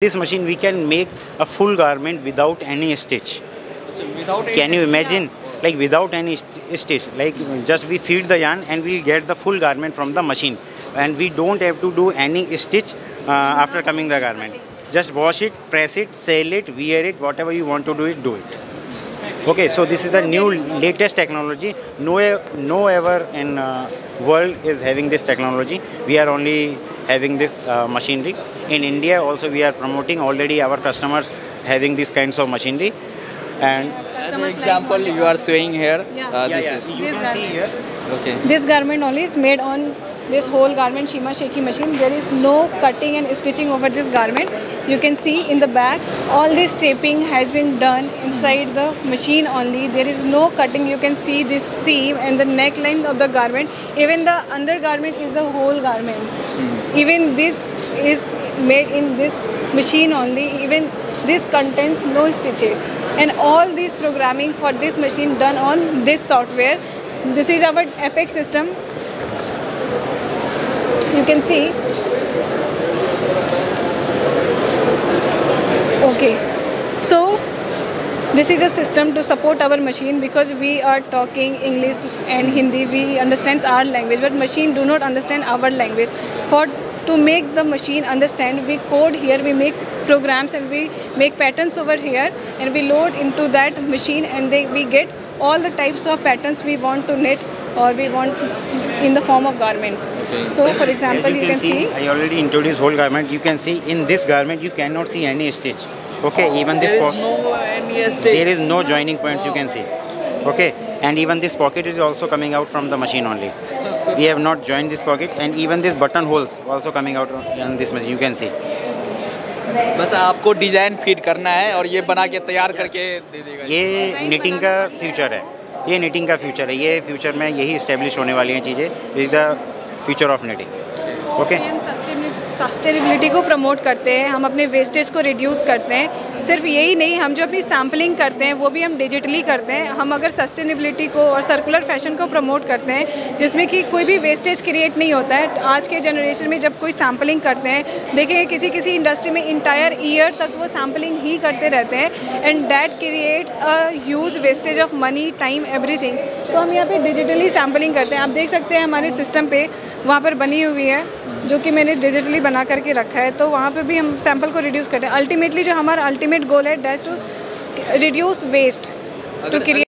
This machine we can make a full garment without any stitch. Can you imagine? Like without any stitch, like just we feed the yarn and we get the full garment from the machine, and we don't have to do any stitch after coming the garment. Just wash it, press it, sell it, wear it, whatever you want to do it, do it. Okay, so this is a new latest technology. No ever in world is having this technology. We are only having this machinery. In India also we are promoting, already our customers having these kinds of machinery. And as an example, you are showing here. This garment only is made on this whole garment Shima Sheki machine. There is no cutting and stitching over this garment. You can see in the back, all this shaping has been done inside the machine only. There is no cutting. You can see this seam and the neckline of the garment. Even the undergarment is the whole garment. Even this is made in this machine only. Even this contains no stitches. And all this programming for this machine done on this software. This is our Apex system. You can see. Okay, so this is a system to support our machine, because we are talking English and Hindi. We understand our language, but machine do not understand our language. To make the machine understand, we code here, we make programs and we make patterns over here, and we load into that machine, and we get all the types of patterns we want to knit or we want in the form of garment. Okay. So for example, you can see I already introduced whole garment. You can see in this garment you cannot see any stitch. Okay, even this there is no joining points. You can see. Okay, and even this pocket is also coming out from the machine only. We have not joined this pocket, and even this button holes also coming out in this machine. You can see. बस आपको design feed करना है और ये बना के तैयार करके दे देगा। ये निटिंग का फ्यूचर है। ये निटिंग का फ्यूचर है। ये फ्यूचर में यही इस्टेब्लिश होने वाली हैं चीज़ें। This is the future of knitting. Okay, sustainability को प्रमोट करते हैं, हम अपने वेस्टेज को रिड्यूस करते हैं। सिर्फ यही नहीं, हम जो अपनी सैम्पलिंग करते हैं वो भी हम डिजिटली करते हैं। हम अगर सस्टेनेबिलिटी को और सर्कुलर फैशन को प्रमोट करते हैं, जिसमें कि कोई भी वेस्टेज क्रिएट नहीं होता है। आज के जनरेशन में जब कोई सैम्पलिंग करते हैं, देखिए किसी इंडस्ट्री में इंटायर ईयर तक वो सैम्पलिंग ही करते रहते हैं, and that creates a huge wastage of money, time, everything. तो हम यहाँ पे डिजिटली सैम्पलिंग करते हैं। आप देख सकते हैं हमारे सिस्टम पे वहाँ पर बनी हुई है, जो कि मैंने डिजिटली बना करके रखा है। तो वहाँ पे भी हम सैंपल को रिड्यूस करते हैं। अल्टीमेटली जो हमारा अल्टीमेट गोल है, that's to reduce waste to create